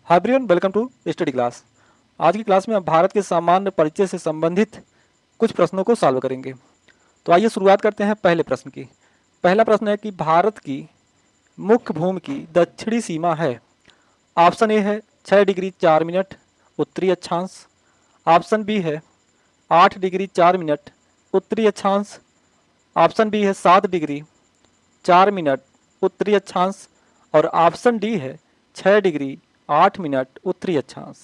Hi everyone, welcome to study class. आज की class में हम भारत के सामान्य परिचय से संबंधित कुछ प्रश्नों को सॉल्व करेंगे। तो आइए शुरुआत करते हैं पहले प्रश्न की। पहला प्रश्न है कि भारत की मुख्य भूमि की दक्षिणी सीमा है। ऑप्शन ए है 6 डिग्री 4 मिनट उत्तरी अक्षांश। ऑप्शन बी है 8 डिग्री 4 मिनट उत्तरी अक्षांश। ऑप्शन बी है 7 डिग्री 4 मिनट उत्तरी अक्षांश। और ऑप्शन डी है 6 डिग्री 8 मिनट उत्तरी अक्षांश।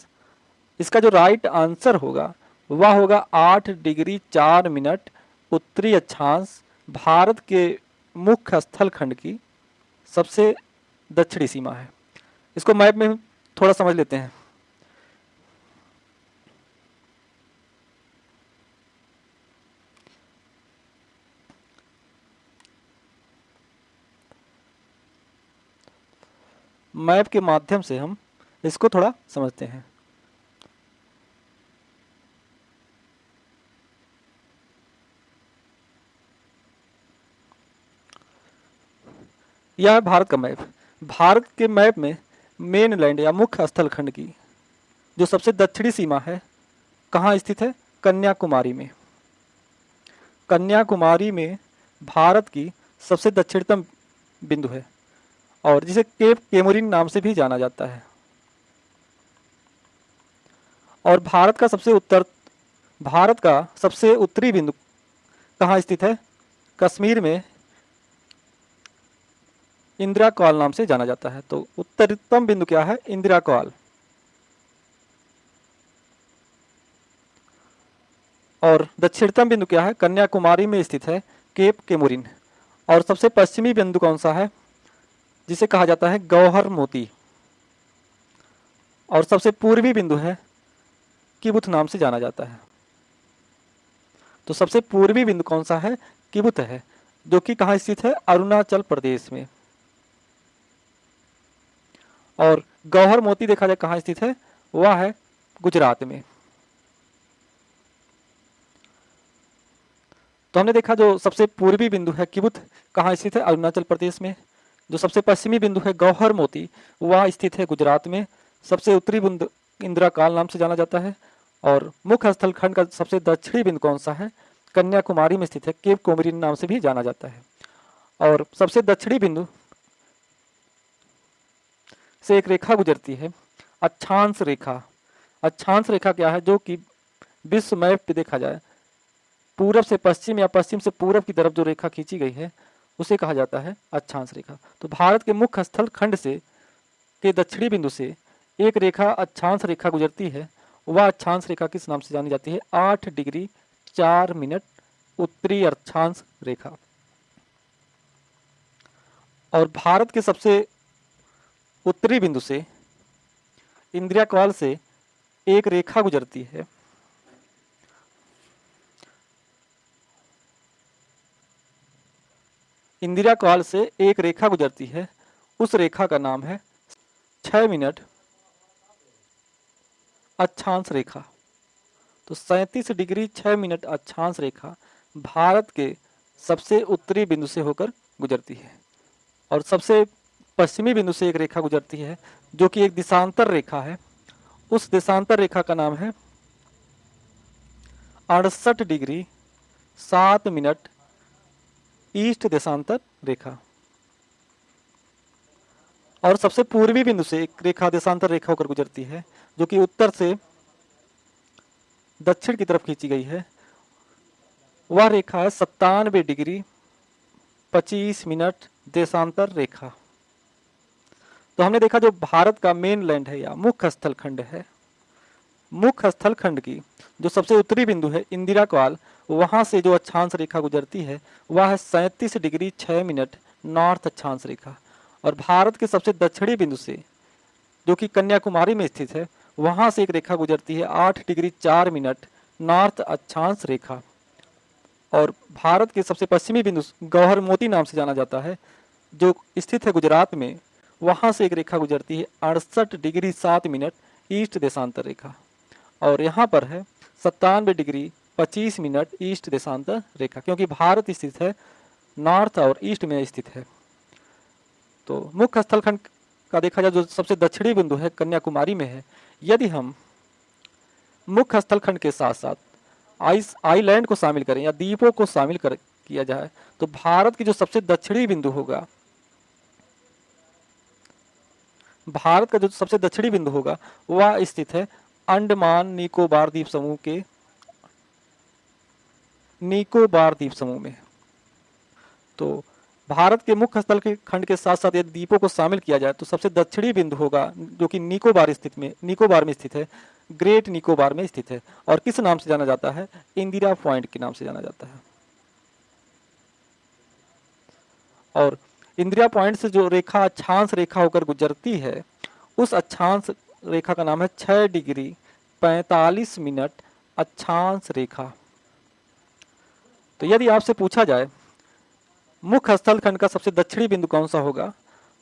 इसका जो राइट आंसर होगा वह होगा 8 डिग्री 4 मिनट उत्तरी अक्षांश भारत के मुख्य स्थल खंड की सबसे दक्षिणी सीमा है। इसको मैप में थोड़ा समझ लेते हैं। मैप के माध्यम से हम इसको थोड़ा समझते हैं। यह है भारत का मैप। भारत के मैप में मेन लैंड या मुख्य स्थल खंड की जो सबसे दक्षिणी सीमा है कहाँ स्थित है? कन्याकुमारी में। कन्याकुमारी में भारत की सबसे दक्षिणतम बिंदु है और जिसे केप केमुरिन नाम से भी जाना जाता है। और भारत का सबसे उत्तरी बिंदु कहाँ स्थित है? कश्मीर में इंदिरा कॉल नाम से जाना जाता है। तो उत्तरतम बिंदु क्या है? इंदिरा कॉल। और दक्षिणतम बिंदु क्या है? कन्याकुमारी में स्थित है केप केमुरिन। और सबसे पश्चिमी बिंदु कौन सा है? जिसे कहा जाता है गौहर मोती। और सबसे पूर्वी बिंदु है किबुथ नाम से जाना जाता है। तो सबसे पूर्वी बिंदु कौन सा है? किबुथ है, जो कि कहाँ स्थित है? अरुणाचल प्रदेश में। और गौहर मोती देखा जाए कहाँ स्थित है? वह है गुजरात में। तो हमने देखा जो सबसे पूर्वी बिंदु है किबुथ कहाँ स्थित है? अरुणाचल प्रदेश में। जो सबसे पश्चिमी बिंदु है गौहर मोती वह स्थित है गुजरात में। सबसे उत्तरी बिंदु इंदिरा काल नाम से जाना जाता है। और मुख्य स्थल खंड का सबसे दक्षिणी बिंदु कौन सा है? कन्याकुमारी में स्थित है, केप कोमरिन नाम से भी जाना जाता है। और सबसे दक्षिणी बिंदु से एक रेखा गुजरती है, अक्षांश रेखा। अक्षांश रेखा क्या है? जो कि विश्व मैप पे देखा जाए पूरब से पश्चिम या पश्चिम से पूरब की तरफ जो रेखा खींची गई है उसे कहा जाता है अक्षांश रेखा। तो भारत के मुख्य स्थल खंड से के दक्षिणी बिंदु से एक रेखा अक्षांश रेखा गुजरती है। वह अक्षांश रेखा किस नाम से जानी जाती है? 8 डिग्री 4 मिनट उत्तरी अक्षांश रेखा। और भारत के सबसे उत्तरी बिंदु से इंदिरा कॉल से एक रेखा गुजरती है। इंदिरा कॉल से एक रेखा गुजरती है, उस रेखा का नाम है 6 मिनट अक्षांश रेखा। तो 37 डिग्री 6 मिनट अक्षांश रेखा भारत के सबसे उत्तरी बिंदु से होकर गुजरती है। और सबसे पश्चिमी बिंदु से एक रेखा गुजरती है जो कि एक देशांतर रेखा है। उस देशांतर रेखा का नाम है 68 डिग्री 7 मिनट ईस्ट देशांतर रेखा। और सबसे पूर्वी बिंदु से एक रेखा देशांतर रेखा होकर गुजरती है जो कि उत्तर से दक्षिण की तरफ खींची गई है। वह रेखा है 97 डिग्री 25 मिनट देशांतर रेखा। तो हमने देखा जो भारत का मेन लैंड है या मुख्य स्थल खंड है, मुख्य स्थल खंड की जो सबसे उत्तरी बिंदु है इंदिरा कॉल, वहां से जो अक्षांश रेखा गुजरती है वह है 37 डिग्री 6 मिनट नॉर्थ अक्षांश रेखा। और भारत के सबसे दक्षिणी बिंदु से जो कि कन्याकुमारी में स्थित है वहां से एक रेखा गुजरती है 8 डिग्री 4 मिनट नॉर्थ अक्षांश रेखा। और भारत के सबसे पश्चिमी बिंदु गौहर मोती नाम से जाना जाता है जो स्थित है गुजरात में, वहां से एक रेखा गुजरती है 68 डिग्री 7 मिनट ईस्ट देशांतर रेखा। और यहाँ पर है 97 डिग्री 25 मिनट ईस्ट देशांतर रेखा, क्योंकि भारत स्थित है नॉर्थ और ईस्ट में स्थित है। तो मुख्य स्थल खंड का देखा जाए जो सबसे दक्षिणी बिंदु है कन्याकुमारी में है। यदि हम मुख्य स्थलखंड के साथ साथ आइलैंड को शामिल करें या द्वीपों को शामिल कर किया जाए तो भारत की जो सबसे दक्षिणी बिंदु होगा, भारत का जो सबसे दक्षिणी बिंदु होगा वह स्थित है अंडमान निकोबार द्वीप समूह के निकोबार द्वीप समूह में। तो भारत के मुख्य स्थल के खंड के साथ साथ यदि द्वीपों को शामिल किया जाए तो सबसे दक्षिणी बिंदु होगा जो कि निकोबार में स्थित है, ग्रेट निकोबार में स्थित है और किस नाम से जाना जाता है, इंदिरा पॉइंट के नाम से जाना जाता है। और इंदिरा पॉइंट से जो रेखा अक्षांश रेखा होकर गुजरती है उस अक्षांश रेखा का नाम है 6 डिग्री 45 मिनट अक्षांश रेखा। तो यदि आपसे पूछा जाए मुख्य स्थलखंड का सबसे दक्षिणी बिंदु कौन सा होगा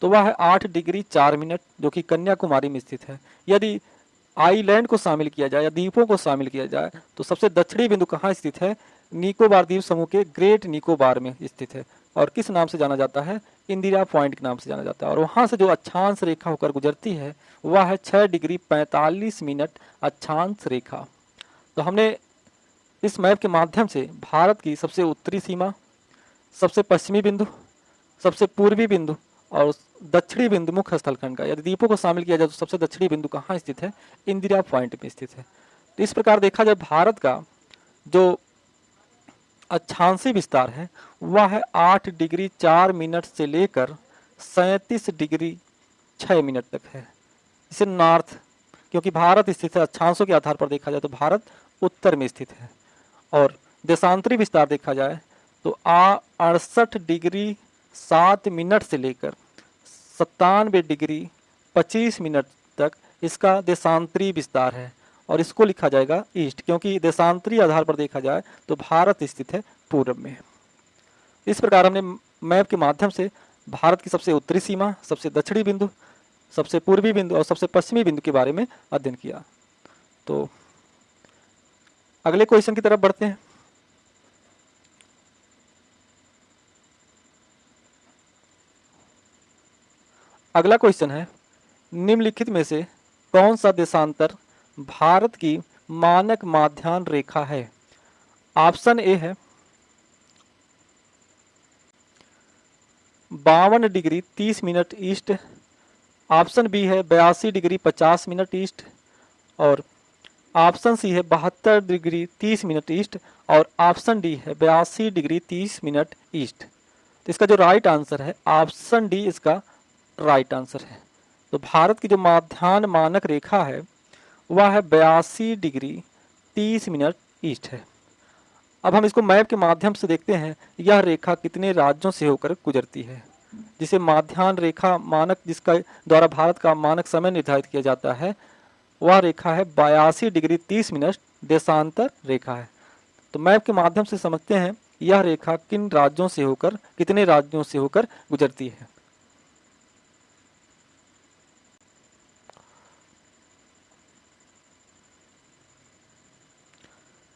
तो वह है 8 डिग्री 4 मिनट जो कि कन्याकुमारी में स्थित है। यदि आइलैंड को शामिल किया जाए या द्वीपों को शामिल किया जाए तो सबसे दक्षिणी बिंदु कहाँ स्थित है, निकोबार द्वीप समूह के ग्रेट निकोबार में स्थित है और किस नाम से जाना जाता है, इंदिरा पॉइंट के नाम से जाना जाता है। और वहां से जो अक्षांश रेखा होकर गुजरती है वह है 6 डिग्री 45 मिनट अक्षांश रेखा। तो हमने इस मैप के माध्यम से भारत की सबसे उत्तरी सीमा, सबसे पश्चिमी बिंदु, सबसे पूर्वी बिंदु और दक्षिणी बिंदु मुख्य स्थलखंड का, यदि द्वीपों को शामिल किया जाए तो सबसे दक्षिणी बिंदु कहाँ स्थित है, इंदिरा पॉइंट में स्थित है। तो इस प्रकार देखा जाए भारत का जो अक्षांशी विस्तार है वह है 8 डिग्री 4 मिनट से लेकर 37 डिग्री 6 मिनट तक है। इसे नॉर्थ, क्योंकि भारत स्थित है अक्षांशों के आधार पर देखा जाए तो भारत उत्तर में स्थित है। और देशांतरी विस्तार देखा जाए तो 68 डिग्री 7 मिनट से लेकर 97 डिग्री 25 मिनट तक इसका देशांतरी विस्तार है और इसको लिखा जाएगा ईस्ट, क्योंकि देशांतरी आधार पर देखा जाए तो भारत स्थित है पूर्व में। इस प्रकार हमने मैप के माध्यम से भारत की सबसे उत्तरी सीमा, सबसे दक्षिणी बिंदु, सबसे पूर्वी बिंदु और सबसे पश्चिमी बिंदु के बारे में अध्ययन किया। तो अगले क्वेश्चन की तरफ बढ़ते हैं। अगला क्वेश्चन है, निम्नलिखित में से कौन सा देशांतर भारत की मानक माध्याह्न रेखा है। ऑप्शन ए है 52 degree 30 minute east, option B है 82 डिग्री 50 मिनट ईस्ट और ऑप्शन सी है 72 डिग्री 30 मिनट ईस्ट और ऑप्शन डी है 82 डिग्री 30 मिनट ईस्ट। तो इसका जो राइट आंसर है ऑप्शन डी इसका राइट आंसर है। तो भारत की जो माध्याह्न मानक रेखा है वह है 82 डिग्री 30 मिनट ईस्ट है। अब हम इसको मैप के माध्यम से देखते हैं यह रेखा कितने राज्यों से होकर गुजरती है, जिसे माध्याह्न रेखा मानक, जिसका द्वारा भारत का मानक समय निर्धारित किया जाता है, वह रेखा है 82 डिग्री 30 मिनट देशांतर रेखा है। तो मैप के माध्यम से समझते हैं यह रेखा किन राज्यों से होकर, कितने राज्यों से होकर गुजरती है।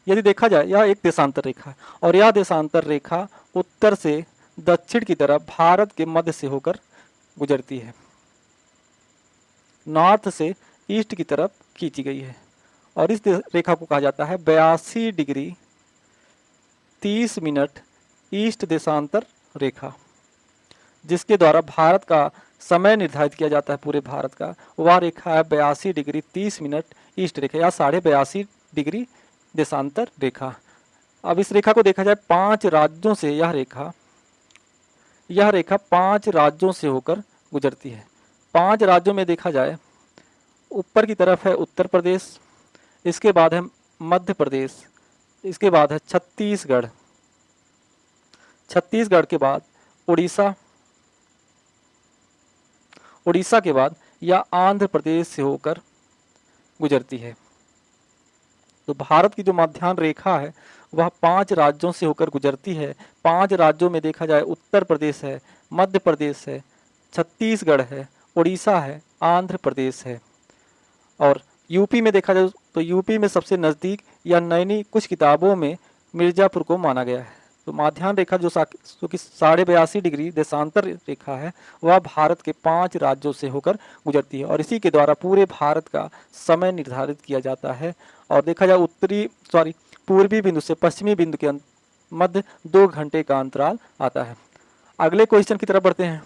यदि देखा जाए यह एक देशांतर रेखा है और यह देशांतर रेखा उत्तर से दक्षिण की तरफ भारत के मध्य से होकर गुजरती है, नॉर्थ से ईस्ट की तरफ खींची गई है और इस रेखा को कहा जाता है 82 डिग्री 30 मिनट ईस्ट देशांतर रेखा, जिसके द्वारा भारत का समय निर्धारित किया जाता है पूरे भारत का। वह रेखा है 82 डिग्री 30 मिनट ईस्ट रेखा या 82.5 डिग्री देशांतर रेखा। अब इस रेखा को देखा जाए 5 राज्यों से यह रेखा 5 राज्यों से होकर गुजरती है। 5 राज्यों में देखा जाए ऊपर की तरफ है उत्तर प्रदेश, इसके बाद है मध्य प्रदेश, इसके बाद है छत्तीसगढ़, छत्तीसगढ़ के बाद उड़ीसा, उड़ीसा के बाद यह आंध्र प्रदेश से होकर गुजरती है। तो भारत की जो माध्याह्न रेखा है वह 5 राज्यों से होकर गुजरती है। 5 राज्यों में देखा जाए उत्तर प्रदेश है, मध्य प्रदेश है, छत्तीसगढ़ है, उड़ीसा है, आंध्र प्रदेश है। और यूपी में देखा जाए तो यूपी में सबसे नज़दीक या नैनी कुछ किताबों में मिर्ज़ापुर को माना गया है। तो माध्यान्ह रेखा जो कि 82.5 डिग्री देशांतर रेखा है, वह भारत के 5 राज्यों से होकर गुजरती है और इसी के द्वारा पूरे भारत का समय निर्धारित किया जाता है। और देखा जाए पूर्वी बिंदु से पश्चिमी बिंदु के मध्य 2 घंटे का अंतराल आता है। अगले क्वेश्चन की तरफ बढ़ते हैं।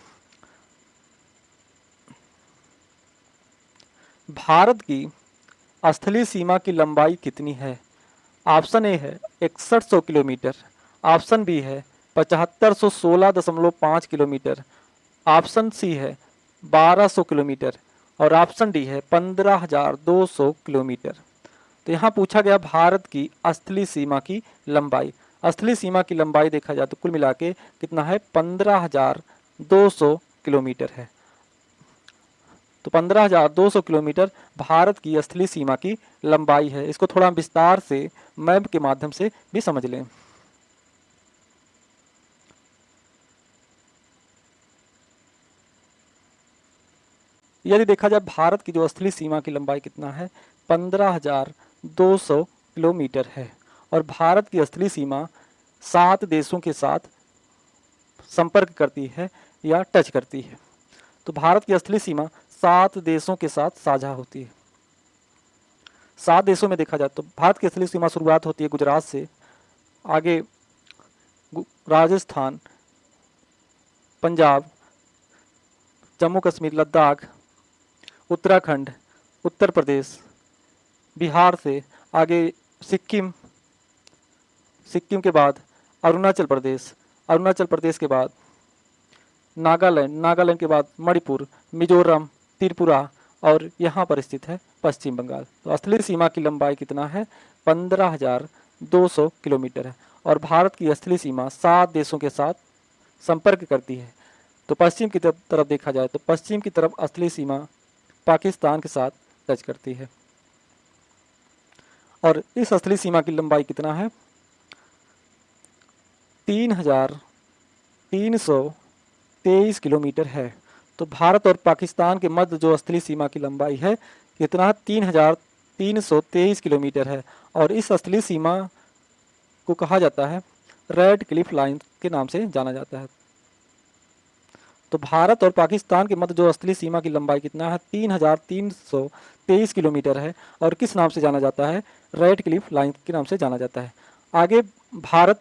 भारत की स्थलीय सीमा की लंबाई कितनी है? ऑप्शन ए है 6100 किलोमीटर, ऑप्शन बी है 7516.5 किलोमीटर, ऑप्शन सी है 1200 किलोमीटर और ऑप्शन डी है 15200 किलोमीटर। तो यहाँ पूछा गया भारत की स्थलीय सीमा की लंबाई। स्थलीय सीमा की लंबाई देखा जाए तो कुल मिला के कितना है, 15200 किलोमीटर है। तो 15200 किलोमीटर भारत की स्थलीय सीमा की लंबाई है। इसको थोड़ा विस्तार से मैप के माध्यम से भी समझ लें। यदि देखा जाए भारत की जो स्थलीय सीमा की लंबाई कितना है, 15200 किलोमीटर है और भारत की स्थलीय सीमा 7 देशों के साथ संपर्क करती है या टच करती है। तो भारत की स्थलीय सीमा 7 देशों के साथ साझा होती है। 7 देशों में देखा जाए तो भारत की स्थलीय सीमा शुरुआत होती है गुजरात से, आगे राजस्थान, पंजाब, जम्मू कश्मीर, लद्दाख, उत्तराखंड, उत्तर प्रदेश, बिहार से आगे सिक्किम, सिक्किम के बाद अरुणाचल प्रदेश, अरुणाचल प्रदेश के बाद नागालैंड, नागालैंड के बाद मणिपुर, मिजोरम, त्रिपुरा और यहाँ पर स्थित है पश्चिम बंगाल। तो स्थलीय सीमा की लंबाई कितना है, 15200 किलोमीटर है और भारत की स्थलीय सीमा 7 देशों के साथ संपर्क करती है। तो पश्चिम की तरफ देखा जाए तो पश्चिम की तरफ स्थलीय सीमा पाकिस्तान के साथ टच करती है और इस स्थलीय सीमा की लंबाई कितना है, 3323 किलोमीटर है। तो भारत और पाकिस्तान के मध्य जो स्थलीय सीमा की लंबाई है कितना, 3323 किलोमीटर है और इस स्थलीय सीमा को कहा जाता है रेड क्लिफ लाइन के नाम से जाना जाता है। तो भारत और पाकिस्तान के मध्य जो स्थलीय सीमा की लंबाई कितना है, 3323 किलोमीटर है और किस नाम से जाना जाता है, रेड क्लिफ लाइन के नाम से जाना जाता है। आगे भारत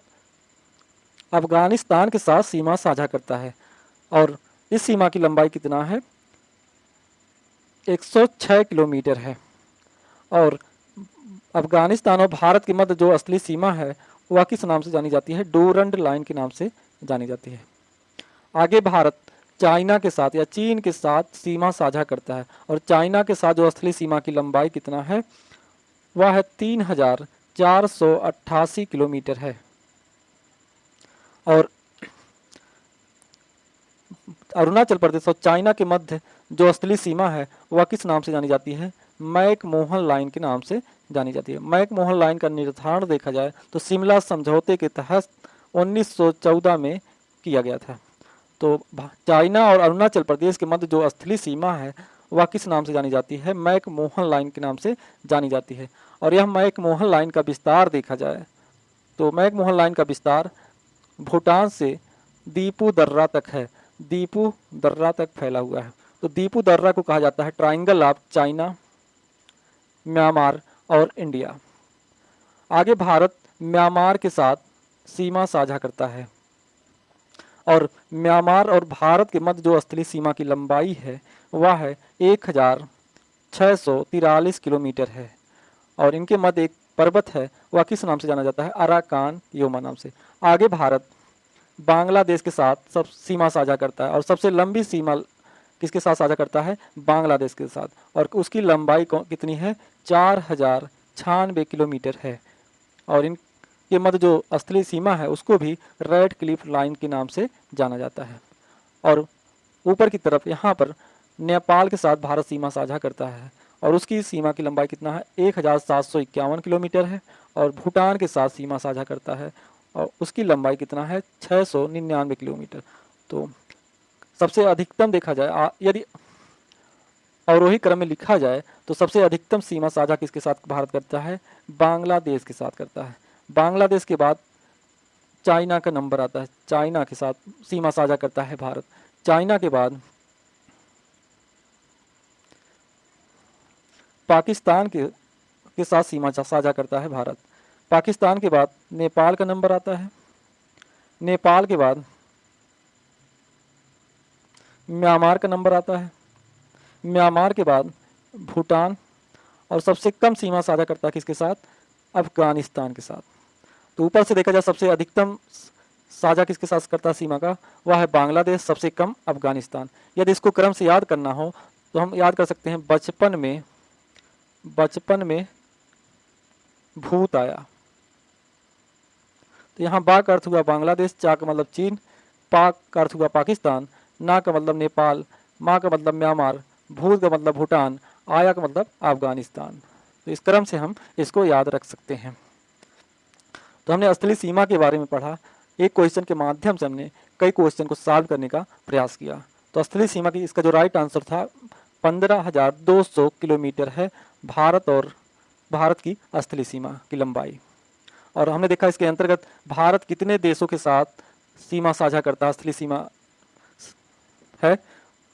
अफगानिस्तान के साथ सीमा साझा करता है और इस सीमा की लंबाई कितना है, 106 किलोमीटर है और अफगानिस्तान और भारत के मध्य जो स्थलीय सीमा है वह किस नाम से जानी जाती है, डोरंड लाइन के नाम से जानी जाती है। आगे भारत चाइना के साथ या चीन के साथ सीमा साझा करता है और चाइना के साथ जो स्थलीय सीमा की लंबाई कितना है, वह है 3488 किलोमीटर है और अरुणाचल प्रदेश और चाइना के मध्य जो स्थलीय सीमा है वह किस नाम से जानी जाती है, मैकमोहन लाइन के नाम से जानी जाती है। मैकमोहन लाइन का निर्धारण देखा जाए तो शिमला समझौते के तहत 1914 में किया गया था। तो चाइना और अरुणाचल प्रदेश के मध्य जो स्थलीय सीमा है वह किस नाम से जानी जाती है, मैकमोहन लाइन के नाम से जानी जाती है। और यह मैकमोहन लाइन का विस्तार देखा जाए तो मैकमोहन लाइन का विस्तार भूटान से दीपू दर्रा तक है, दीपू दर्रा तक फैला हुआ है। तो दीपू दर्रा को कहा जाता है ट्राइंगल ऑफ चाइना, म्यांमार और इंडिया। आगे भारत म्यांमार के साथ सीमा साझा करता है और म्यांमार और भारत के मध्य जो स्थलीय सीमा की लंबाई है वह है 1643 किलोमीटर है और इनके मध्य एक पर्वत है, वह किस नाम से जाना जाता है, अराकान योमा नाम से। आगे भारत बांग्लादेश के साथ सब सीमा साझा करता है और सबसे लंबी सीमा किसके साथ साझा करता है, बांग्लादेश के साथ और उसकी लंबाई कितनी है, 4096 किलोमीटर है और इनके मध्य जो स्थलीय सीमा है उसको भी रेड क्लिफ लाइन के नाम से जाना जाता है। और ऊपर की तरफ यहाँ पर नेपाल के साथ भारत सीमा साझा करता है और उसकी सीमा की लंबाई कितना है, 1751 किलोमीटर है और भूटान के साथ सीमा साझा करता है और उसकी लंबाई कितना है, 699 किलोमीटर। तो सबसे अधिकतम देखा जाए यदि अवरोही क्रम में लिखा जाए तो सबसे अधिकतम सीमा साझा किसके साथ भारत करता है, बांग्लादेश के साथ करता है। बांग्लादेश के बाद चाइना का नंबर आता है, चाइना के साथ सीमा साझा करता है भारत। चाइना के बाद पाकिस्तान के साथ सीमा साझा करता है भारत। पाकिस्तान के बाद नेपाल का नंबर आता है। नेपाल के बाद म्यांमार का नंबर आता है। म्यांमार के बाद भूटान, और सबसे कम सीमा साझा करता है किसके साथ? अफगानिस्तान के साथ। तो ऊपर से देखा जाए सबसे अधिकतम साझा किसके साथ करता है सीमा का? वह है बांग्लादेश, सबसे कम अफगानिस्तान। यदि इसको क्रम से याद करना हो तो हम याद कर सकते हैं, बचपन में भूत आया। तो यहाँ बा का अर्थ हुआ बांग्लादेश, चा का मतलब चीन, पा का अर्थ हुआ पाकिस्तान, ना का मतलब नेपाल, मा का मतलब म्यांमार, भूत का मतलब भूटान, आया का मतलब अफगानिस्तान। तो इस क्रम से हम इसको याद रख सकते हैं। तो हमने स्थलीय सीमा के बारे में पढ़ा। एक क्वेश्चन के माध्यम से हमने कई क्वेश्चन को सॉल्व करने का प्रयास किया। तो स्थलीय सीमा की इसका जो राइट आंसर था 15,200 किलोमीटर है भारत की स्थलीय सीमा की लंबाई। और हमने देखा इसके अंतर्गत भारत कितने देशों के साथ सीमा साझा करता है, स्थलीय सीमा है,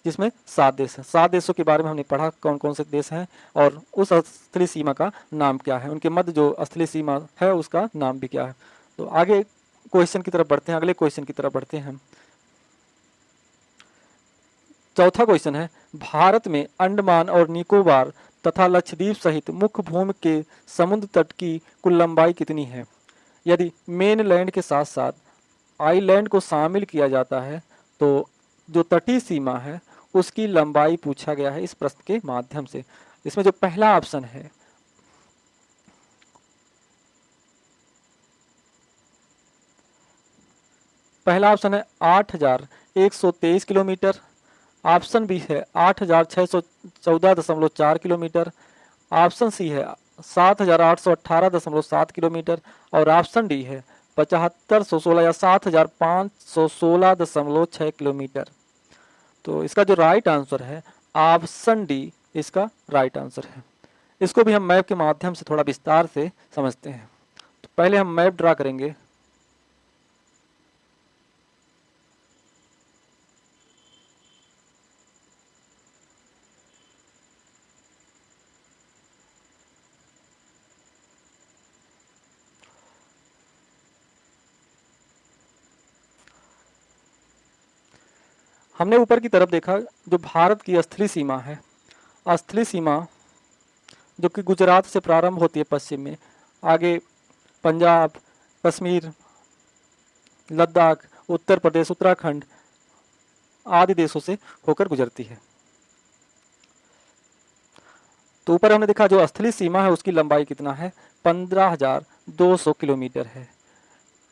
जिसमें 7 देश हैं। 7 देशों के बारे में हमने पढ़ा कौन कौन से देश हैं और उस स्थलीय सीमा का नाम क्या है, उनके मध्य जो स्थलीय सीमा है उसका नाम भी क्या है। तो आगे क्वेश्चन की तरफ बढ़ते हैं, अगले क्वेश्चन की तरफ बढ़ते हैं। चौथा क्वेश्चन है, भारत में अंडमान और निकोबार तथा लक्षद्वीप सहित मुख्य भूमि के समुद्र तट की कुल लंबाई कितनी है? यदि मेनलैंड के साथ साथ आइलैंड को शामिल किया जाता है तो जो तटीय सीमा है उसकी लंबाई पूछा गया है इस प्रश्न के माध्यम से। इसमें जो पहला ऑप्शन है, पहला ऑप्शन है 8,123 किलोमीटर। ऑप्शन बी है 8,614.4 किलोमीटर। ऑप्शन सी है 7,818.7 किलोमीटर और ऑप्शन डी है 7,516 या 7,516.6 किलोमीटर। तो इसका जो राइट आंसर है ऑप्शन डी इसका राइट आंसर है। इसको भी हम मैप के माध्यम से थोड़ा विस्तार से समझते हैं। तो पहले हम मैप ड्रा करेंगे। हमने ऊपर की तरफ देखा जो भारत की स्थलीय सीमा है, स्थलीय सीमा जो कि गुजरात से प्रारंभ होती है पश्चिम में, आगे पंजाब, कश्मीर, लद्दाख, उत्तर प्रदेश, उत्तराखंड आदि देशों से होकर गुजरती है। तो ऊपर हमने देखा जो स्थलीय सीमा है उसकी लंबाई कितना है? 15,200 किलोमीटर है।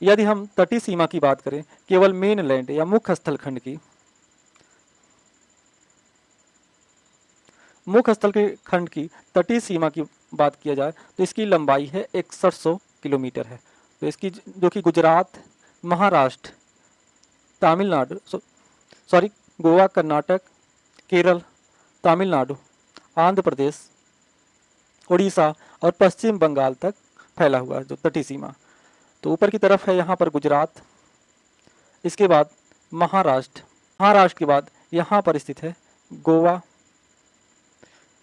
यदि हम तटीय सीमा की बात करें, केवल मेनलैंड या मुख्य स्थलखंड की, मुख्य स्थल के खंड की तटीय सीमा की बात किया जाए तो इसकी लंबाई है 6100 किलोमीटर है। तो इसकी जो कि गुजरात, महाराष्ट्र, तमिलनाडु, सॉरी गोवा, कर्नाटक, केरल, तमिलनाडु, आंध्र प्रदेश, उड़ीसा और पश्चिम बंगाल तक फैला हुआ है जो तटीय सीमा। तो ऊपर की तरफ है यहाँ पर गुजरात, इसके बाद महाराष्ट्र, महाराष्ट्र के बाद यहाँ पर स्थित है गोवा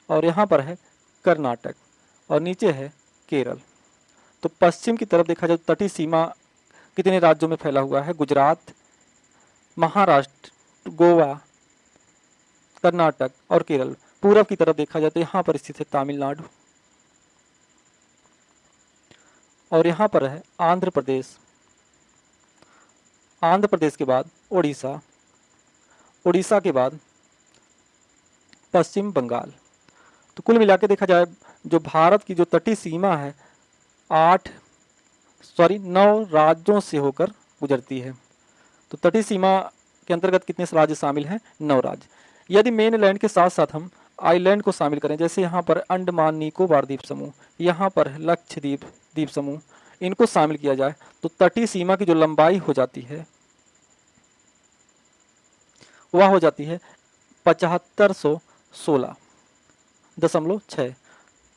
और यहाँ पर है कर्नाटक और नीचे है केरल। तो पश्चिम की तरफ देखा जाए तटीय सीमा कितने राज्यों में फैला हुआ है? गुजरात, महाराष्ट्र, गोवा, कर्नाटक और केरल। पूरब की तरफ देखा जाए तो यहाँ पर स्थित है तमिलनाडु और यहाँ पर है आंध्र प्रदेश, आंध्र प्रदेश के बाद उड़ीसा, उड़ीसा के बाद पश्चिम बंगाल। तो कुल मिला के देखा जाए जो भारत की जो तटीय सीमा है 9 राज्यों से होकर गुजरती है। तो तटीय सीमा के अंतर्गत कितने राज्य शामिल हैं? 9 राज्य। यदि मेनलैंड के साथ साथ हम आइलैंड को शामिल करें, जैसे यहाँ पर अंडमान निकोबार द्वीप समूह, यहाँ पर लक्षद्वीप द्वीप समूह, इनको शामिल किया जाए तो तटीय सीमा की जो लंबाई हो जाती है वह हो जाती है 7,516.6।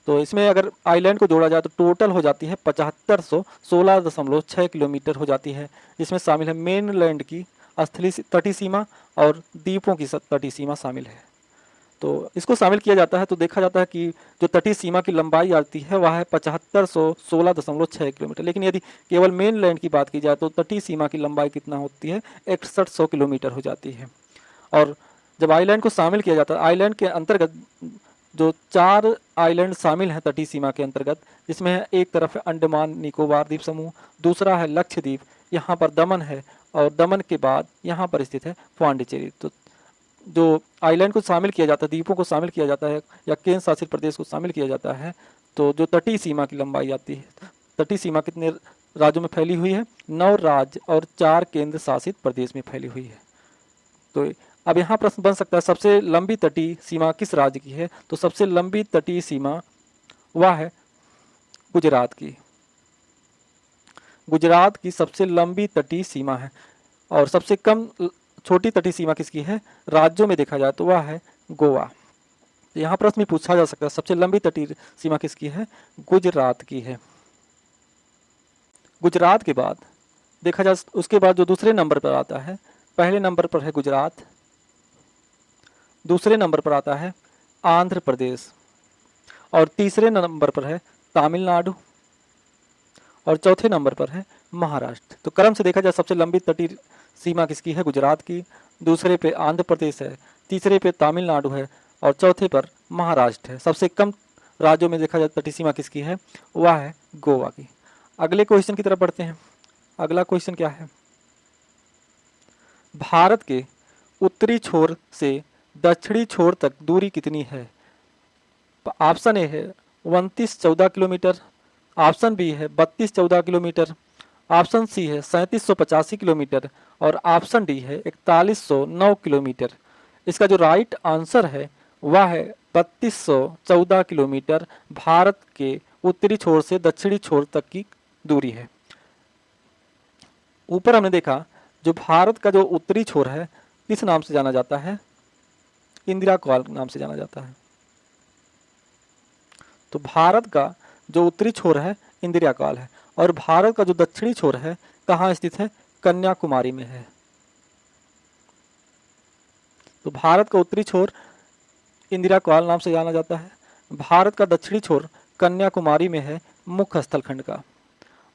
तो इसमें अगर आइलैंड को जोड़ा जाए तो टोटल हो जाती है 7516.6 किलोमीटर हो जाती है, जिसमें शामिल है मेन लैंड की स्थलीय तटीय सीमा और द्वीपों की तटीय सीमा शामिल है। तो इसको शामिल किया जाता है तो देखा जाता है कि जो तटीय सीमा की लंबाई आती है वह है 7516.6 किलोमीटर, लेकिन यदि केवल मेन लैंड की बात की जाए तो तटीय सीमा की लंबाई कितना होती है, 6100 किलोमीटर हो जाती है। और जब आइलैंड को शामिल किया जाता है, आइलैंड के अंतर्गत जो 4 आइलैंड शामिल हैं तटीय सीमा के अंतर्गत, जिसमें एक तरफ है अंडमान निकोबार द्वीप समूह, दूसरा है लक्षद्वीप, यहाँ पर दमन है, और दमन के बाद यहाँ पर स्थित है पांडिचेरी। तो जो आइलैंड को शामिल किया जाता है, द्वीपों को शामिल किया जाता है या केंद्र शासित प्रदेश को शामिल किया जाता है, तो जो तटीय सीमा की लंबाई आती है, तटीय सीमा कितने राज्यों में फैली हुई है, 9 राज्य और 4 केंद्र शासित प्रदेश में फैली हुई है। तो अब यहाँ प्रश्न बन सकता है सबसे लंबी तटीय सीमा किस राज्य की है, तो सबसे लंबी तटीय सीमा वह है गुजरात की। गुजरात की सबसे लंबी तटीय सीमा है। और सबसे कम छोटी तटीय सीमा किसकी है, राज्यों में देखा जाए तो वह है गोवा। तो यहाँ प्रश्न में पूछा जा सकता है सबसे लंबी तटीय सीमा किसकी है, गुजरात की है। गुजरात के बाद देखा जाए उसके बाद जो दूसरे नंबर पर आता है, पहले नंबर पर है गुजरात, दूसरे नंबर पर आता है आंध्र प्रदेश, और तीसरे नंबर पर है तमिलनाडु, और चौथे नंबर पर है महाराष्ट्र। तो क्रम से देखा जाए सबसे लंबी तटीय सीमा किसकी है, गुजरात की, दूसरे पे आंध्र प्रदेश है, तीसरे पे तमिलनाडु है, और चौथे पर महाराष्ट्र है। सबसे कम राज्यों में देखा जाए तटीय सीमा किसकी है, वह है गोवा की। अगले क्वेश्चन की तरफ बढ़ते हैं। अगला क्वेश्चन क्या है, भारत के उत्तरी छोर से दक्षिणी छोर तक दूरी कितनी है। ऑप्शन ए है 2914 किलोमीटर, ऑप्शन बी है 3214 किलोमीटर, ऑप्शन सी है 3785 किलोमीटर, और ऑप्शन डी है 4109 किलोमीटर। इसका जो राइट आंसर है वह है 3214 किलोमीटर भारत के उत्तरी छोर से दक्षिणी छोर तक की दूरी है। ऊपर हमने देखा जो भारत का जो उत्तरी छोर है किस नाम से जाना जाता है, इंदिरा कॉल नाम से जाना जाता है। तो भारत का जो उत्तरी छोर है इंदिरा कॉल है, और भारत का जो दक्षिणी छोर है कहाँ स्थित है, कन्याकुमारी में है। तो भारत का उत्तरी छोर इंदिरा कॉल नाम से जाना जाता है, भारत का दक्षिणी छोर कन्याकुमारी में है मुख्य स्थल खंड का,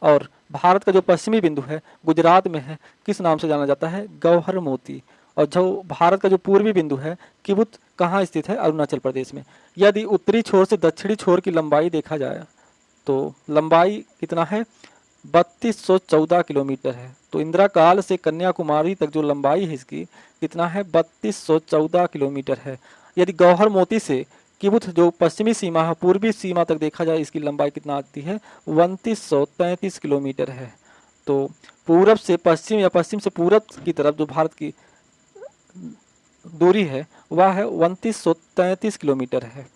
और भारत का जो पश्चिमी बिंदु है गुजरात में है, किस नाम से जाना जाता है, गौहर मोती। और जो भारत का जो पूर्वी बिंदु है किबुत कहाँ स्थित है, अरुणाचल प्रदेश में। यदि उत्तरी छोर से दक्षिणी छोर की लंबाई देखा जाए तो लंबाई कितना है, 3214 किलोमीटर है। तो इंदिरा काल से कन्याकुमारी तक जो लंबाई है इसकी कितना है, 3214 किलोमीटर है। यदि गौहर मोती से किबुत जो पश्चिमी सीमा है पूर्वी सीमा तक देखा जाए इसकी लंबाई कितना आती है, 2933 किलोमीटर है। तो पूरब से पश्चिम या पश्चिम से पूरब की तरफ जो भारत की दूरी है वह है 2933 किलोमीटर है,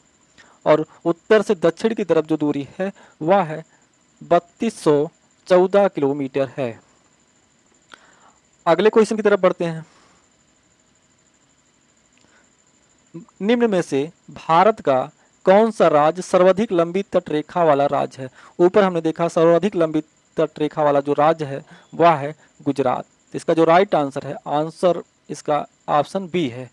और उत्तर से दक्षिण की तरफ जो दूरी है वह है 3214 किलोमीटर है। अगले क्वेश्चन की तरफ बढ़ते हैं। निम्न में से भारत का कौन सा राज्य सर्वाधिक लंबी तट रेखा वाला राज्य है। ऊपर हमने देखा सर्वाधिक लंबी तट रेखा वाला जो राज्य है वह है गुजरात। इसका जो राइट आंसर है, आंसर इसका ऑप्शन बी है।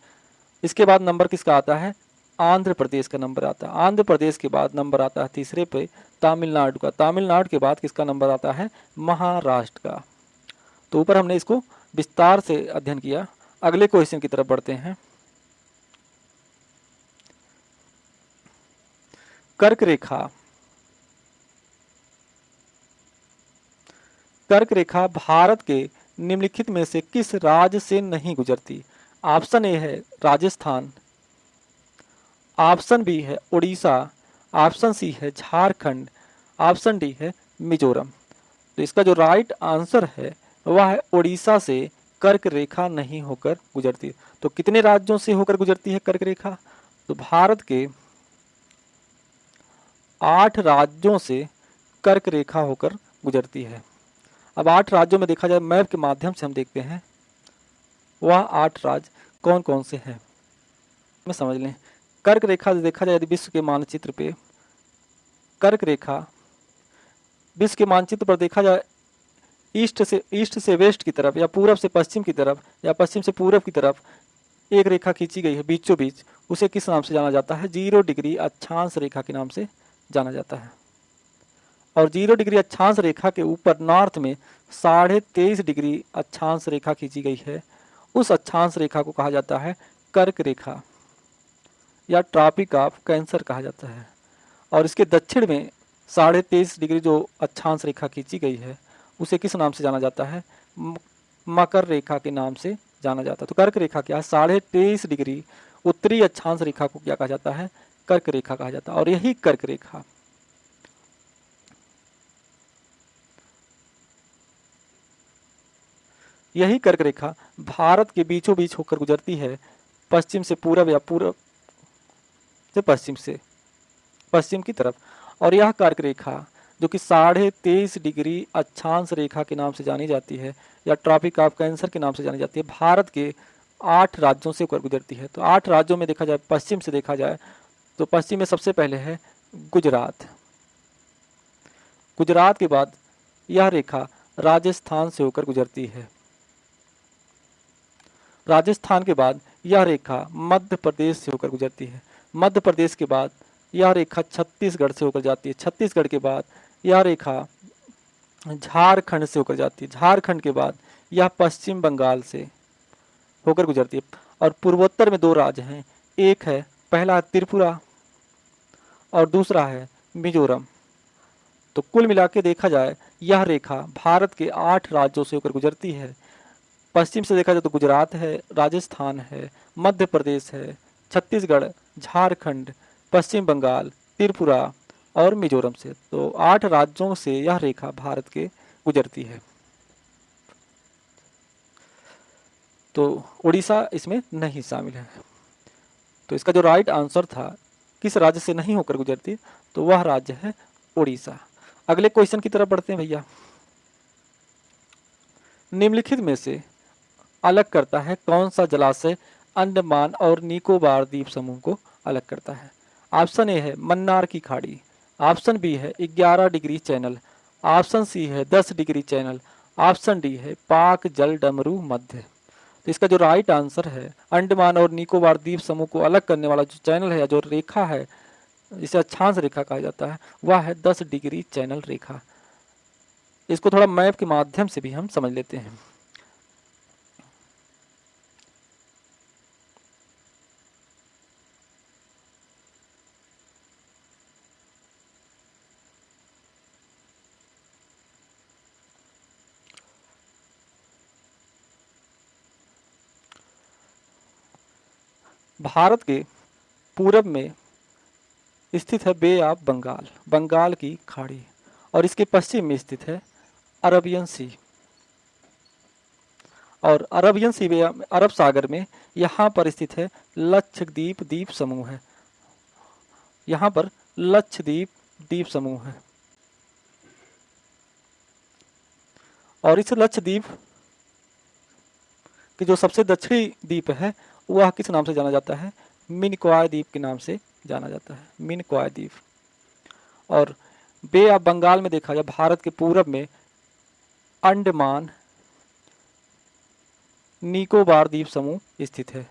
इसके बाद नंबर किसका आता है, आंध्र प्रदेश का नंबर आता है। आंध्र प्रदेश के बाद नंबर आता है तीसरे पे तमिलनाडु का। तमिलनाडु के बाद किसका नंबर आता है, महाराष्ट्र का। तो ऊपर हमने इसको विस्तार से अध्ययन किया। अगले क्वेश्चन की तरफ बढ़ते हैं। कर्क रेखा, कर्क रेखा भारत के निम्नलिखित में से किस राज्य से नहीं गुजरती। ऑप्शन ए है राजस्थान, ऑप्शन बी है उड़ीसा, ऑप्शन सी है झारखंड, ऑप्शन डी है मिजोरम। तो इसका जो राइट आंसर है वह है उड़ीसा से कर्क रेखा नहीं होकर गुजरती। तो कितने राज्यों से होकर गुजरती है कर्क रेखा, तो भारत के 8 राज्यों से कर्क रेखा होकर गुजरती है। अब 8 राज्यों में देखा जाए मैप के माध्यम से हम देखते हैं वह 8 राज्य कौन कौन से हैं, में समझ लें। कर्क रेखा देखा जाए यदि विश्व के मानचित्र पे कर्क रेखा विश्व के मानचित्र पर देखा जाए ईस्ट से वेस्ट की तरफ या पूरब से पश्चिम की तरफ या पश्चिम से पूरब की तरफ एक रेखा खींची गई है बीचों बीच, उसे किस नाम से जाना जाता है? 0 डिग्री अक्षांश रेखा के नाम से जाना जाता है। और 0 डिग्री अक्षांश रेखा के ऊपर नॉर्थ में 23.5 डिग्री अक्षांश रेखा खींची गई है, उस अक्षांश रेखा को कहा जाता है कर्क रेखा या ट्रॉपिक ऑफ कैंसर कहा जाता है। और इसके दक्षिण में 23.5 डिग्री जो अक्षांश रेखा खींची गई है उसे किस नाम से जाना जाता है? मकर रेखा के नाम से जाना जाता है। तो कर्क रेखा क्या है? 23.5 डिग्री उत्तरी अक्षांश रेखा को क्या कहा जाता है? कर्क रेखा कहा जाता है। और यही कर्क रेखा भारत के बीचों बीच होकर गुजरती है, पश्चिम से पूरब या पूरब से पश्चिम की तरफ। और यह कर्क रेखा जो कि 23.5 डिग्री अक्षांश रेखा के नाम से जानी जाती है या ट्रॉपिक ऑफ कैंसर के नाम से जानी जाती है, भारत के 8 राज्यों से होकर गुजरती है। तो 8 राज्यों में देखा जाए, पश्चिम से देखा जाए तो पश्चिम में सबसे पहले है गुजरात। गुजरात के बाद यह रेखा राजस्थान से होकर गुजरती है। राजस्थान के बाद यह रेखा मध्य प्रदेश से होकर गुजरती है। मध्य प्रदेश के बाद यह रेखा छत्तीसगढ़ से होकर जाती है। छत्तीसगढ़ के बाद यह रेखा झारखंड से होकर जाती है। झारखंड के बाद यह पश्चिम बंगाल से होकर गुजरती है। और पूर्वोत्तर में 2 राज्य हैं, एक है पहला त्रिपुरा और दूसरा है मिजोरम। तो कुल मिला के देखा जाए यह रेखा भारत के 8 राज्यों से होकर गुजरती है। पश्चिम से देखा जाए तो गुजरात है, राजस्थान है, मध्य प्रदेश है, छत्तीसगढ़, झारखंड, पश्चिम बंगाल, त्रिपुरा और मिजोरम से। तो 8 राज्यों से यह रेखा भारत के गुजरती है। तो उड़ीसा इसमें नहीं शामिल है। तो इसका जो राइट आंसर था किस राज्य से नहीं होकर गुजरती, तो वह राज्य है उड़ीसा। अगले क्वेश्चन की तरफ बढ़ते हैं भैया। निम्नलिखित में से अलग करता है कौन सा जलाशय अंडमान और निकोबार द्वीप समूह को अलग करता है? ऑप्शन ए है मन्नार की खाड़ी, ऑप्शन बी है 11 डिग्री चैनल, ऑप्शन सी है 10 डिग्री चैनल, ऑप्शन डी है पाक जल डमरू मध्य। तो इसका जो राइट आंसर है अंडमान और निकोबार द्वीप समूह को अलग करने वाला जो चैनल है या जो रेखा है, इसे अक्षांश रेखा कहा जाता है, वह है 10 डिग्री चैनल रेखा। इसको थोड़ा मैप के माध्यम से भी हम समझ लेते हैं। भारत के पूरब में स्थित है बे ऑफ बंगाल, बंगाल की खाड़ी, और इसके पश्चिम में स्थित है अरबियन सी। और अरबियन सी में अरब सागर में यहाँ पर स्थित है लक्षद्वीप द्वीप समूह है। यहाँ पर लक्षद्वीप द्वीप समूह है। और इस लक्षद्वीप की जो सबसे दक्षिणी द्वीप है वह किस नाम से जाना जाता है? मिनकॉय द्वीप के नाम से जाना जाता है, मिनकॉय द्वीप। और बे ऑफ बंगाल में देखा जाए भारत के पूरब में अंडमान निकोबार द्वीप समूह स्थित है।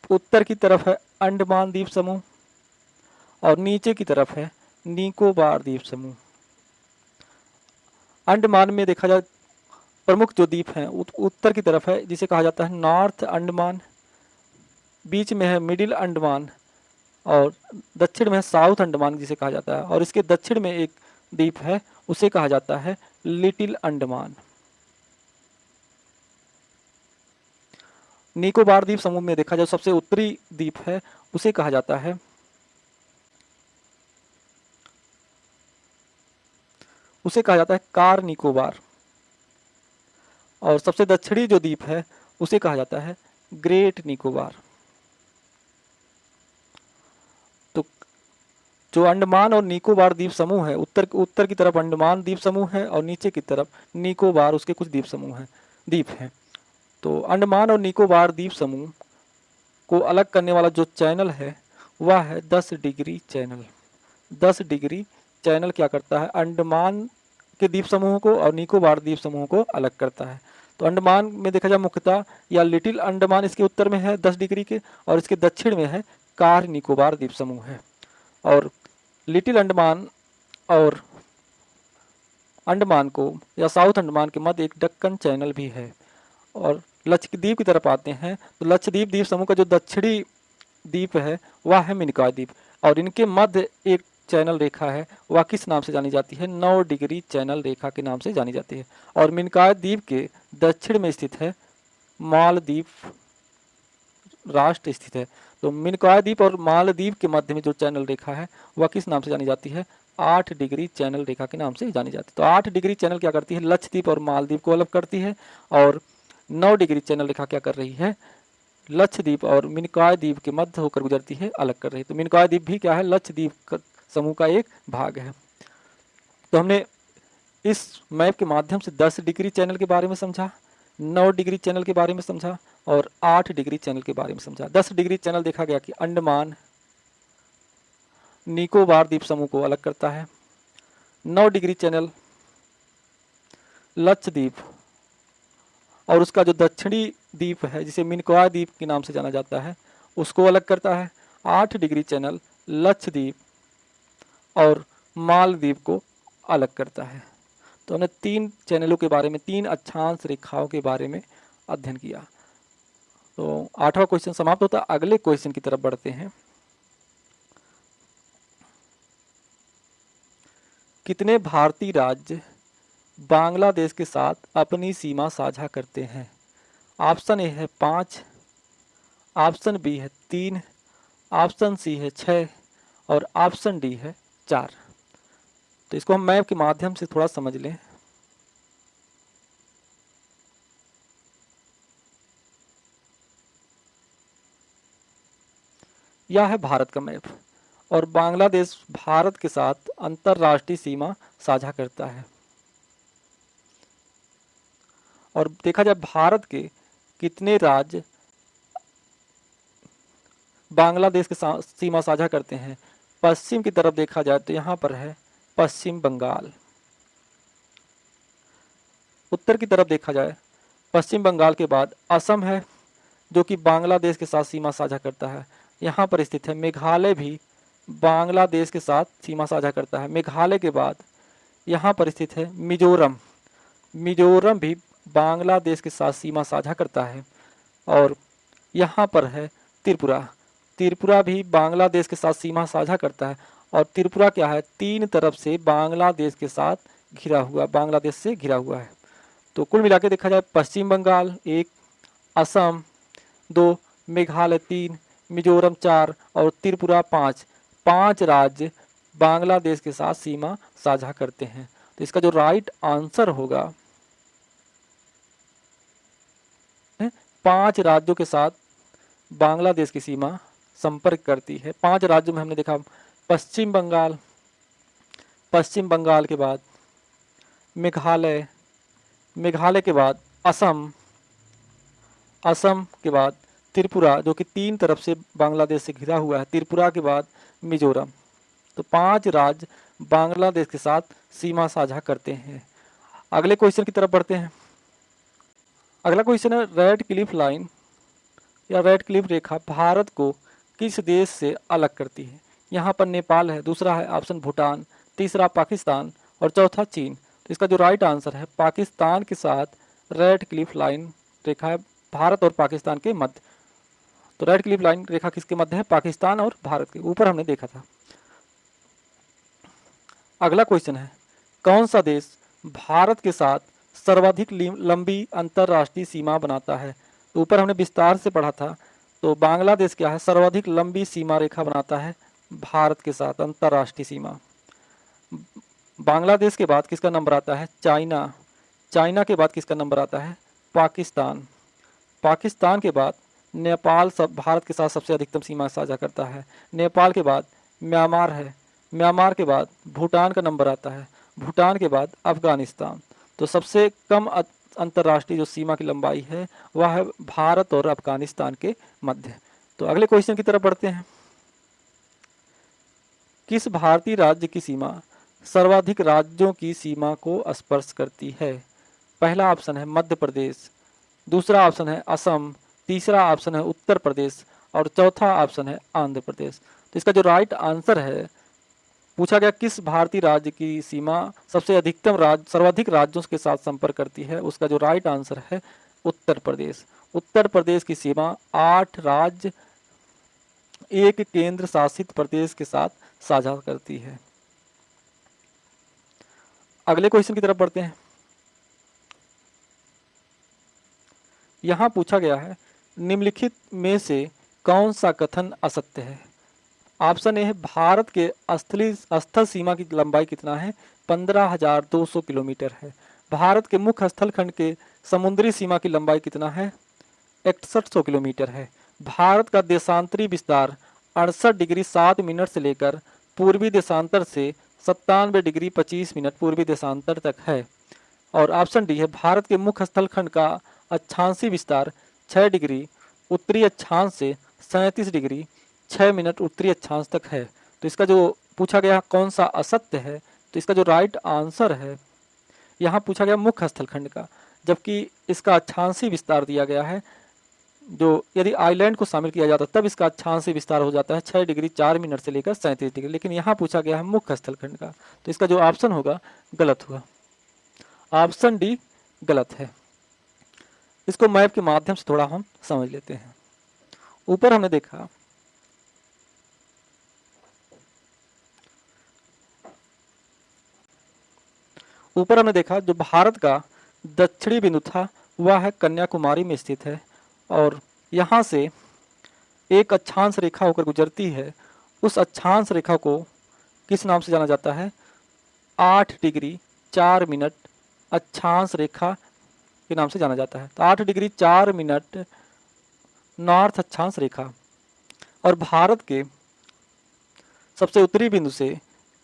उत्तर की तरफ है अंडमान द्वीप समूह और नीचे की तरफ है निकोबार द्वीप समूह। अंडमान में देखा जाए प्रमुख जो द्वीप हैं उत्तर की तरफ है जिसे कहा जाता है नॉर्थ अंडमान, बीच में है मिडिल अंडमान और दक्षिण में है साउथ अंडमान जिसे कहा जाता है। और इसके दक्षिण में एक द्वीप है उसे कहा जाता है लिटिल अंडमान। निकोबार द्वीप समूह में देखा जाए सबसे उत्तरी द्वीप है उसे कहा जाता है कार निकोबार। और सबसे दक्षिणी जो द्वीप है उसे कहा जाता है ग्रेट निकोबार। तो जो अंडमान और निकोबार द्वीप समूह है, उत्तर की तरफ अंडमान द्वीप समूह है और नीचे की तरफ निकोबार उसके कुछ द्वीप हैं। तो अंडमान और निकोबार द्वीप समूह को अलग करने वाला जो चैनल है वह है 10 डिग्री चैनल, 10 डिग्री चैनल क्या करता है, अंडमान के द्वीप समूह को और निकोबार द्वीप समूह को अलग करता है। तो अंडमान में देखा जाए मुख्यतः या लिटिल अंडमान इसके उत्तर में है 10 डिग्री के, और इसके दक्षिण में है कार निकोबार द्वीप समूह है। और लिटिल अंडमान और अंडमान को या साउथ अंडमान के मध्य एक दक्कन चैनल भी है। और लक्षद्वीप की तरफ आते हैं तो लक्षद्वीप द्वीप समूह का जो दक्षिणी द्वीप है वह है मिनिकॉय द्वीप, और इनके मध्य एक चैनल रेखा है, वह किस नाम से जानी जाती है, 9 डिग्री चैनल रेखा के नाम से जानी जाती है। और मिनिकॉय द्वीप के दक्षिण में स्थित है मालदीव राष्ट्र स्थित है। तो मिनिकॉय द्वीप और मालदीव के मध्य में जो चैनल रेखा है वह किस नाम से जानी जाती है, 8 डिग्री चैनल रेखा के नाम से जानी जाती है। तो 8 डिग्री चैनल क्या करती है, लक्षद्वीप और मालदीव को अलग करती है, और 9 डिग्री चैनल रेखा क्या कर रही है, लक्षद्वीप और मिनिकॉय द्वीप के मध्य होकर गुजरती है, अलग कर रही है। तो मिनिकॉय द्वीप भी क्या है, लक्षद्वीप समूह का एक भाग है। तो हमने इस मैप के माध्यम से 10 डिग्री चैनल के बारे में समझा, 9 डिग्री चैनल के बारे में समझा और 8 डिग्री चैनल के बारे में समझा। 10 डिग्री चैनल देखा गया कि अंडमान निकोबार द्वीप समूह को अलग करता है। 9 डिग्री चैनल लक्षद्वीप और उसका जो दक्षिणी द्वीप है जिसे मिनिकॉय द्वीप के नाम से जाना जाता है उसको अलग करता है। 8 डिग्री चैनल लक्षद्वीप और मालदीव को अलग करता है। तो हमने 3 चैनलों के बारे में, 3 अक्षांश रेखाओं के बारे में अध्ययन किया। तो 8वां क्वेश्चन समाप्त होता है। अगले क्वेश्चन की तरफ बढ़ते हैं। कितने भारतीय राज्य बांग्लादेश के साथ अपनी सीमा साझा करते हैं? ऑप्शन ए है 5, ऑप्शन बी है 3, ऑप्शन सी है 6 और ऑप्शन डी है 4। तो इसको हम मैप के माध्यम से थोड़ा समझ लें। यह है भारत का मैप, और बांग्लादेश भारत के साथ अंतरराष्ट्रीय सीमा साझा करता है। और देखा जाए भारत के कितने राज्य बांग्लादेश के साथ सीमा साझा करते हैं, पश्चिम की तरफ देखा जाए तो यहाँ पर है पश्चिम बंगाल। उत्तर की तरफ देखा जाए पश्चिम बंगाल के बाद असम है जो कि बांग्लादेश के साथ सीमा साझा करता है, यहाँ पर स्थित है। मेघालय भी बांग्लादेश के साथ सीमा साझा करता है। मेघालय के बाद यहाँ पर स्थित है मिजोरम, मिजोरम भी बांग्लादेश के साथ सीमा साझा करता है। और यहाँ पर है त्रिपुरा, त्रिपुरा भी बांग्लादेश के साथ सीमा साझा करता है। और त्रिपुरा क्या है, 3 तरफ से बांग्लादेश के साथ घिरा हुआ, बांग्लादेश से घिरा हुआ है। तो कुल मिला के देखा जाए पश्चिम बंगाल 1, असम 2, मेघालय 3, मिजोरम 4 और त्रिपुरा 5, 5 राज्य बांग्लादेश के साथ सीमा साझा करते हैं। तो इसका जो राइट आंसर होगा, 5 राज्यों के साथ बांग्लादेश की सीमा संपर्क करती है। 5 राज्यों में हमने देखा पश्चिम बंगाल, पश्चिम बंगाल के बाद मेघालय, मेघालय के बाद असम, असम के बाद त्रिपुरा जो कि 3 तरफ से बांग्लादेश से घिरा हुआ है, त्रिपुरा के बाद मिजोरम। तो 5 राज्य बांग्लादेश के साथ सीमा साझा करते हैं। अगले क्वेश्चन की तरफ बढ़ते हैं। अगला क्वेश्चन है रेड क्लिफ लाइन या रेड क्लिफ रेखा भारत को किस देश से अलग करती है? यहाँ पर नेपाल है, दूसरा है ऑप्शन भूटान, तीसरा पाकिस्तान और चौथा चीन। तो इसका जो राइट आंसर है पाकिस्तान के साथ रेड क्लिफ लाइन रेखा है भारत और पाकिस्तान के मध्य। तो रेड क्लिफ लाइन रेखा किसके मध्य है? पाकिस्तान और भारत के, ऊपर हमने देखा था। अगला क्वेश्चन है कौन सा देश भारत के साथ सर्वाधिक लंबी अंतरराष्ट्रीय सीमा बनाता है? तो ऊपर हमने विस्तार से पढ़ा था। तो बांग्लादेश क्या है, सर्वाधिक लंबी सीमा रेखा बनाता है भारत के साथ अंतरराष्ट्रीय सीमा। बांग्लादेश के बाद किसका नंबर आता है? चाइना, चाइना के बाद किसका नंबर आता है? पाकिस्तान, पाकिस्तान के बाद नेपाल सब भारत के साथ सबसे अधिकतम सीमा साझा करता है। नेपाल के बाद म्यांमार है, म्यांमार के बाद भूटान का नंबर आता है, भूटान के बाद अफगानिस्तान। तो सबसे कम अंतर्राष्ट्रीय जो सीमा की लंबाई है वह है भारत और अफगानिस्तान के मध्य। तो अगले क्वेश्चन की तरफ बढ़ते हैं। किस भारतीय राज्य की सीमा सर्वाधिक राज्यों की सीमा को स्पर्श करती है? पहला ऑप्शन है मध्य प्रदेश, दूसरा ऑप्शन है असम, तीसरा ऑप्शन है उत्तर प्रदेश और चौथा ऑप्शन है आंध्र प्रदेश। तो इसका जो राइट आंसर है, पूछा गया किस भारतीय राज्य की सीमा सबसे अधिकतम सर्वाधिक राज्यों के साथ संपर्क करती है, उसका जो राइट आंसर है उत्तर प्रदेश। उत्तर प्रदेश की सीमा 8 राज्य एक केंद्र शासित प्रदेश के साथ साझा करती है। अगले क्वेश्चन की तरफ बढ़ते हैं। यहां पूछा गया है निम्नलिखित में से कौन सा कथन असत्य है? ऑप्शन ए है भारत के स्थल सीमा की लंबाई कितना है? 15,200 किलोमीटर है। भारत के मुख्य स्थल खंड के समुद्री सीमा की लंबाई कितना है? 6100 किलोमीटर है। भारत का देशांतरी विस्तार 68 डिग्री 7 मिनट से लेकर पूर्वी देशांतर से 97 डिग्री 25 मिनट पूर्वी देशांतर तक है। और ऑप्शन डी है भारत के मुख्य स्थल खंड का अक्षांशीय विस्तार 6 डिग्री उत्तरी अक्षांश से 37 डिग्री 6 मिनट उत्तरी अक्षांश तक है। तो इसका जो पूछा गया कौन सा असत्य है, तो इसका जो राइट आंसर है, यहाँ पूछा गया मुख्य स्थल खंड का, जबकि इसका अक्षांशीय विस्तार दिया गया है। जो यदि आइलैंड को शामिल किया जाता तब इसका अक्षांशीय विस्तार हो जाता है 6 डिग्री 4 मिनट से लेकर 37 डिग्री, लेकिन यहाँ पूछा गया है मुख्य स्थल खंड का। तो इसका जो ऑप्शन होगा गलत हुआ, ऑप्शन डी गलत है। इसको मैप के माध्यम से थोड़ा हम समझ लेते हैं। ऊपर हमने देखा जो भारत का दक्षिणी बिंदु था वह है कन्याकुमारी में स्थित है और यहाँ से एक अक्षांश रेखा होकर गुजरती है। उस अक्षांश रेखा को किस नाम से जाना जाता है? 8 डिग्री 4 मिनट अक्षांश रेखा के नाम से जाना जाता है। तो 8 डिग्री 4 मिनट नॉर्थ अक्षांश रेखा। और भारत के सबसे उत्तरी बिंदु से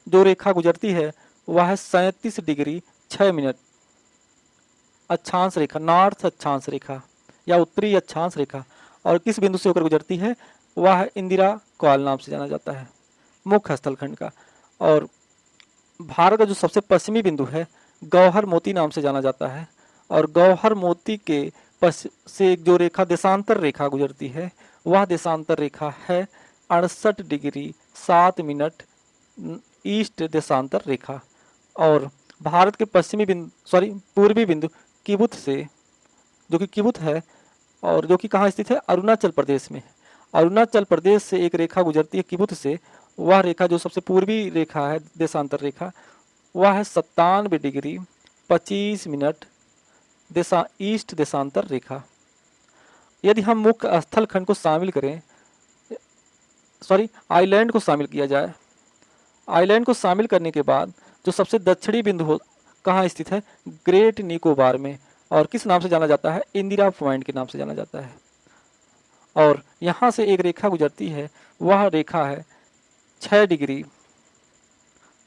जो रेखा गुजरती है वह है 37 डिग्री 6 मिनट अक्षांश रेखा, नॉर्थ अक्षांश रेखा या उत्तरी अक्षांश रेखा। और किस बिंदु से होकर गुजरती है? वह है इंदिरा कॉल नाम से जाना जाता है, मुख्य स्थल खंड का। और भारत का जो सबसे पश्चिमी बिंदु है गौहर मोती नाम से जाना जाता है। और गौहर मोती के से जो रेखा देशांतर रेखा गुजरती है वह देशांतर रेखा है 68 डिग्री 7 मिनट ईस्ट देशांतर रेखा। और भारत के पूर्वी बिंदु किबुत से, जो कि किबुत है और जो कि कहाँ स्थित है? अरुणाचल प्रदेश में। अरुणाचल प्रदेश से एक रेखा गुजरती है किबुत से, वह रेखा जो सबसे पूर्वी रेखा है देशांतर रेखा वह है 97 डिग्री 25 मिनट ईस्ट देशांतर रेखा। यदि हम मुख्य स्थल खंड को शामिल करें, आइलैंड को शामिल किया जाए, आइलैंड को शामिल करने के बाद जो सबसे दक्षिणी बिंदु कहाँ स्थित है? ग्रेट निकोबार में। और किस नाम से जाना जाता है? इंदिरा पॉइंट के नाम से जाना जाता है। और यहाँ से एक रेखा गुजरती है, वह रेखा है 6 डिग्री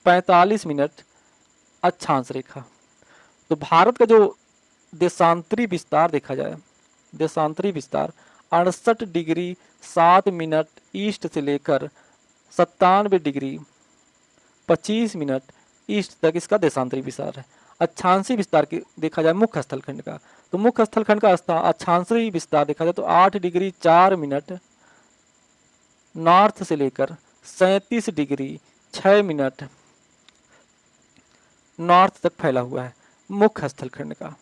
45 मिनट अक्षांश रेखा। तो भारत का जो देशांतरी विस्तार देखा जाए, देशांतरी विस्तार 68 डिग्री 7 मिनट ईस्ट से लेकर 97 डिग्री 25 मिनट ईस्ट तक इसका देशांतरी विस्तार है। अक्षांशीय विस्तार की देखा जाए मुख्य स्थल खंड का, तो मुख्य स्थल खंड का अक्षांशीय विस्तार देखा जाए तो 8 डिग्री 4 मिनट नॉर्थ से लेकर 37 डिग्री 6 मिनट नॉर्थ तक फैला हुआ है मुख्य स्थल खंड का।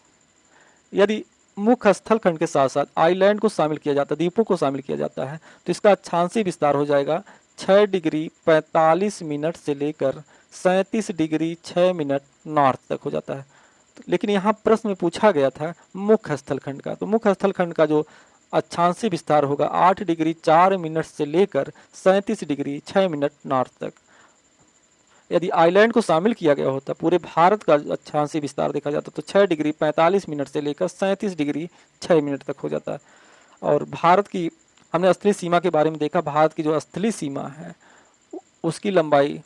यदि मुख्य स्थल खंड के साथ साथ आइलैंड को शामिल किया जाता है, द्वीपों को शामिल किया जाता है, तो इसका अक्षांशीय विस्तार हो जाएगा 6 डिग्री 45 मिनट से लेकर 37 डिग्री 6 मिनट नॉर्थ तक हो जाता है। लेकिन यहाँ प्रश्न में पूछा गया था मुख्य स्थल खंड का, तो मुख्य स्थल खंड का जो अक्षांशीय विस्तार होगा 8 डिग्री 4 मिनट से लेकर 37 डिग्री 6 मिनट नॉर्थ तक। यदि आइलैंड को शामिल किया गया होता, पूरे भारत का अक्षांशीय विस्तार देखा जाता, तो 6 डिग्री 45 मिनट से लेकर 37 डिग्री 6 मिनट तक हो जाता है। और भारत की हमने स्थलीय सीमा के बारे में देखा, भारत की जो स्थलीय सीमा है उसकी लंबाई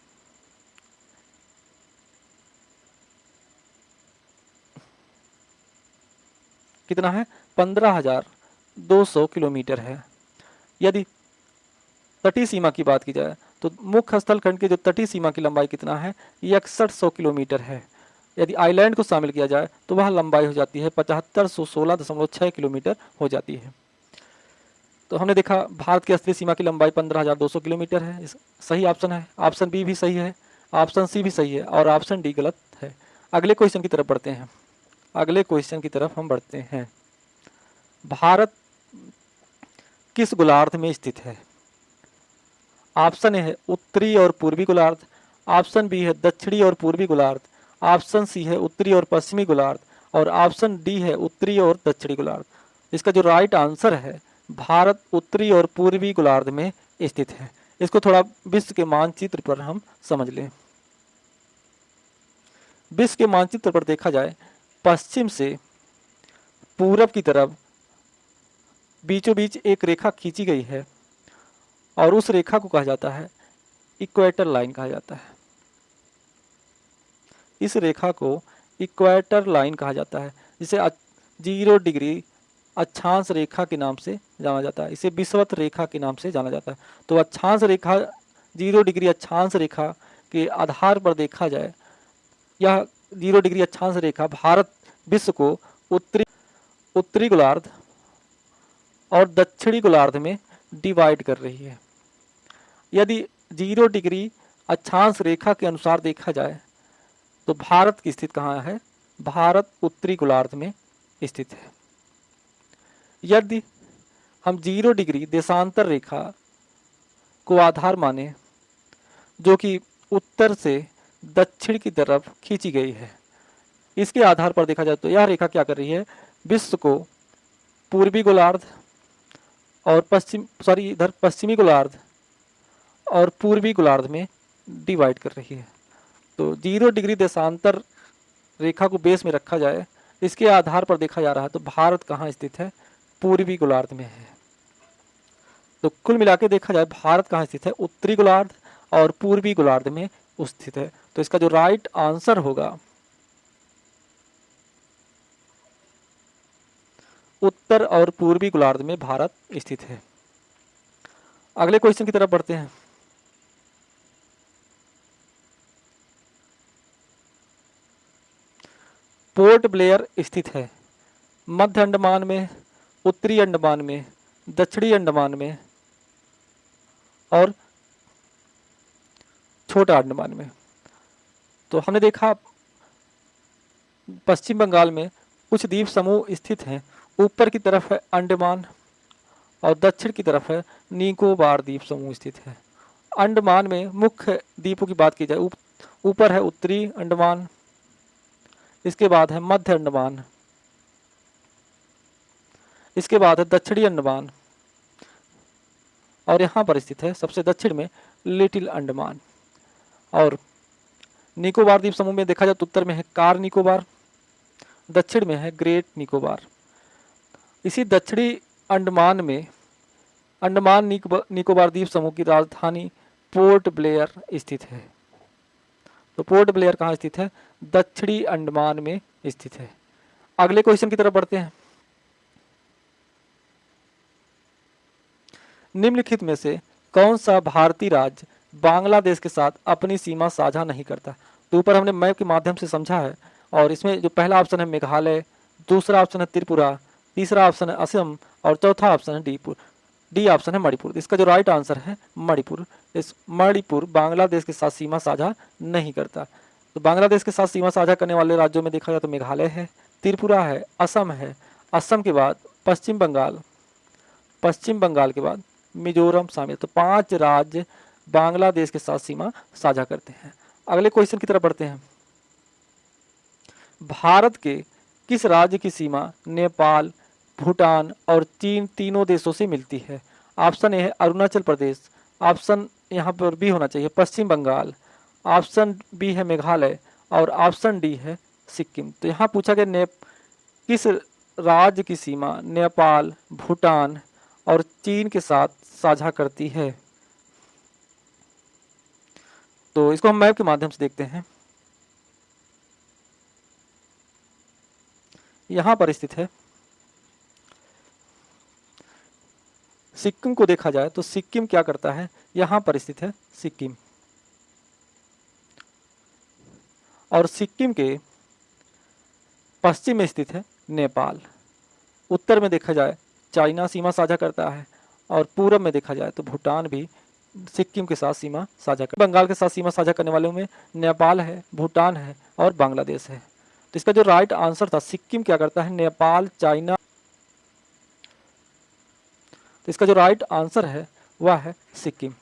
कितना है? 15,200 किलोमीटर है। यदि तटीय सीमा की बात की जाए तो मुख्य स्थलखंड की जो तटीय सीमा की लंबाई कितना है, ये 6100 किलोमीटर है। यदि आइलैंड को शामिल किया जाए तो वह लंबाई हो जाती है 7516.6 किलोमीटर हो जाती है। तो हमने देखा भारत की स्तरीय सीमा की लंबाई 15,200 किलोमीटर है। सही ऑप्शन है। ऑप्शन बी भी सही है, ऑप्शन सी भी सही है और ऑप्शन डी गलत है। अगले क्वेश्चन की तरफ बढ़ते हैं। अगले क्वेश्चन की तरफ हम बढ़ते हैं। भारत किस गोलार्ध में स्थित है? ऑप्शन ए है उत्तरी और पूर्वी गोलार्ध, ऑप्शन बी है दक्षिणी और पूर्वी गोलार्ध, ऑप्शन सी है उत्तरी और पश्चिमी गोलार्ध और ऑप्शन डी है उत्तरी और दक्षिणी गोलार्ध। इसका जो राइट आंसर है, भारत उत्तरी और पूर्वी गोलार्ध में स्थित है। इसको थोड़ा विश्व के मानचित्र पर हम समझ लें। विश्व के मानचित्र पर देखा जाए, पश्चिम से पूरब की तरफ बीचों बीच एक रेखा खींची गई है और उस रेखा को कहा जाता है इक्वेटर लाइन कहा जाता है। इस रेखा को इक्वेटर लाइन कहा जाता है, जिसे 0 डिग्री अक्षांश रेखा के नाम से जाना जाता है। इसे विषुवत रेखा के नाम से जाना जाता है। तो अक्षांश रेखा 0 डिग्री अक्षांश रेखा के आधार पर देखा जाए, यह 0 डिग्री अक्षांश रेखा भारत विश्व को उत्तरी गोलार्ध और दक्षिणी गोलार्ध में डिवाइड कर रही है। यदि 0 डिग्री अक्षांश रेखा के अनुसार देखा जाए तो भारत की स्थिति कहाँ है? भारत उत्तरी गोलार्ध में स्थित है। यदि हम 0 डिग्री देशांतर रेखा को आधार माने, जो कि उत्तर से दक्षिण की तरफ खींची गई है, इसके आधार पर देखा जाए तो यह रेखा क्या कर रही है? विश्व को पूर्वी गोलार्ध और पश्चिमी गोलार्ध और पूर्वी गोलार्ध में डिवाइड कर रही है। तो 0 डिग्री देशांतर रेखा को बेस में रखा जाए, इसके आधार पर देखा जा रहा है तो भारत कहाँ स्थित है? पूर्वी गोलार्ध में है। तो कुल मिला के देखा जाए भारत कहाँ स्थित है? उत्तरी गोलार्ध और पूर्वी गोलार्ध में स्थित है। तो इसका जो राइट आंसर होगा, उत्तर और पूर्वी गोलार्ध में भारत स्थित है। अगले क्वेश्चन की तरफ बढ़ते हैं। पोर्ट ब्लेयर स्थित है मध्य अंडमान में, उत्तरी अंडमान में, दक्षिणी अंडमान में और छोटा अंडमान में। तो हमने देखा पश्चिम बंगाल में कुछ द्वीप समूह स्थित हैं। ऊपर की तरफ है अंडमान और दक्षिण की तरफ है निकोबार द्वीप समूह स्थित है। अंडमान में मुख्य द्वीपों की बात की जाए, ऊपर है उत्तरी अंडमान, इसके बाद है मध्य अंडमान, इसके बाद है दक्षिणी अंडमान और यहाँ पर स्थित है सबसे दक्षिण में लिटिल अंडमान। और निकोबार द्वीप समूह में देखा जाए तो उत्तर में है कार निकोबार, दक्षिण में है ग्रेट निकोबार। इसी दक्षिणी अंडमान में अंडमान निकोबार द्वीप समूह की राजधानी पोर्ट ब्लेयर स्थित है। तो पोर्ट ब्लेयर कहाँ स्थित है? दक्षिणी अंडमान में स्थित है। अगले क्वेश्चन की तरफ बढ़ते हैं। निम्नलिखित में से कौन सा भारतीय राज्य बांग्लादेश के साथ अपनी सीमा साझा नहीं करता? तो ऊपर हमने मैप के माध्यम से समझा है और इसमें जो पहला ऑप्शन है मेघालय, दूसरा ऑप्शन है त्रिपुरा, तीसरा ऑप्शन है असम और चौथा ऑप्शन है डी ऑप्शन है मणिपुर। इसका जो राइट आंसर है मणिपुर। इस मणिपुर बांग्लादेश के साथ सीमा साझा नहीं करता। तो बांग्लादेश के साथ सीमा साझा करने वाले राज्यों में देखा जाए तो मेघालय है, त्रिपुरा है, असम है, असम के बाद पश्चिम बंगाल के बाद मिजोरम शामिल। तो 5 राज्य बांग्लादेश के साथ सीमा साझा करते हैं। अगले क्वेश्चन की तरफ बढ़ते हैं। भारत के किस राज्य की सीमा नेपाल, भूटान और चीन तीनों देशों से मिलती है? ऑप्शन ए है अरुणाचल प्रदेश, ऑप्शन यहाँ पर बी होना चाहिए पश्चिम बंगाल, ऑप्शन बी है मेघालय और ऑप्शन डी है सिक्किम। तो यहाँ पूछा गया किस राज्य की सीमा नेपाल, भूटान और चीन के साथ साझा करती है? तो इसको हम मैप के माध्यम से देखते हैं। यहाँ पर स्थित है सिक्किम को देखा जाए तो सिक्किम क्या करता है, यहाँ पर स्थित है सिक्किम, और सिक्किम के पश्चिम में स्थित है नेपाल। उत्तर में देखा जाए चाइना सीमा साझा करता है, और पूरब में देखा जाए तो भूटान भी सिक्किम के साथ सीमा साझा कर, बंगाल के साथ सीमा साझा करने वालों में नेपाल है, भूटान है और बांग्लादेश है। तो इसका जो राइट आंसर था, सिक्किम क्या करता है, नेपाल, चाइना। तो इसका जो राइट आंसर है वह है सिक्किम।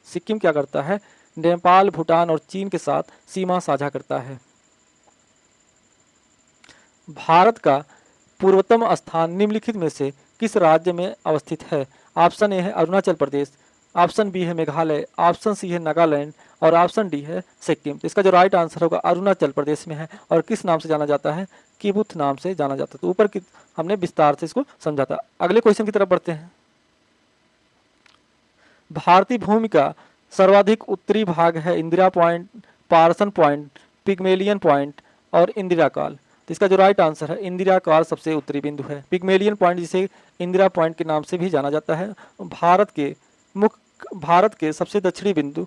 सिक्किम क्या करता है, नेपाल, भूटान और चीन के साथ सीमा साझा करता है। भारत का पूर्वतम स्थान निम्नलिखित में से किस राज्य में अवस्थित है? ऑप्शन ए है अरुणाचल प्रदेश, ऑप्शन बी है मेघालय, ऑप्शन सी है नागालैंड और ऑप्शन डी है सिक्किम। तो इसका जो राइट आंसर होगा अरुणाचल प्रदेश में है, और किस नाम से जाना जाता है, किबुथ नाम से जाना जाता है। तो ऊपर की हमने विस्तार से इसको समझा था। अगले क्वेश्चन की तरफ बढ़ते हैं। भारतीय भूमि का सर्वाधिक उत्तरी भाग है Indira point, Parson point, Pygmalion point और इंदिरा काल। तो इसका जो राइट आंसर है इंदिरा काल सबसे उत्तरी बिंदु है। पिग्मेलियन पॉइंट जिसे इंदिरा पॉइंट के नाम से भी जाना जाता है, भारत के सबसे दक्षिणी बिंदु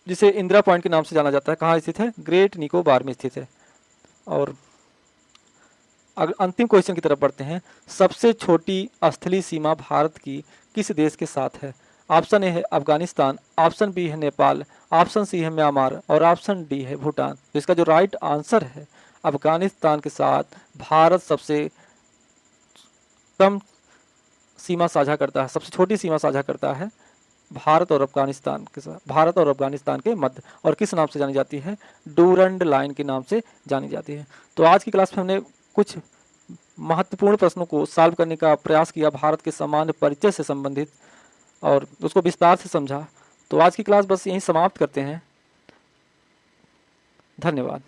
जिसे इंदिरा पॉइंट के नाम से जाना जाता है, कहाँ स्थित है, ग्रेट निकोबार में स्थित है। और अंतिम क्वेश्चन की तरफ बढ़ते हैं। सबसे छोटी स्थलीय सीमा भारत की किस देश के साथ है? ऑप्शन ए है अफगानिस्तान, ऑप्शन बी है नेपाल, ऑप्शन सी है म्यांमार और ऑप्शन डी है भूटान। तो इसका जो राइट आंसर है, अफगानिस्तान के साथ भारत सबसे कम सीमा साझा करता है, सबसे छोटी सीमा साझा करता है भारत और अफगानिस्तान के साथ, भारत और अफगानिस्तान के मध्य, और किस नाम से जानी जाती है, डूरंड लाइन के नाम से जानी जाती है। तो आज की क्लास में हमने कुछ महत्वपूर्ण प्रश्नों को सॉल्व करने का प्रयास किया, भारत के सामान्य परिचय से संबंधित, और उसको विस्तार से समझा। तो आज की क्लास बस यहीं समाप्त करते हैं। धन्यवाद।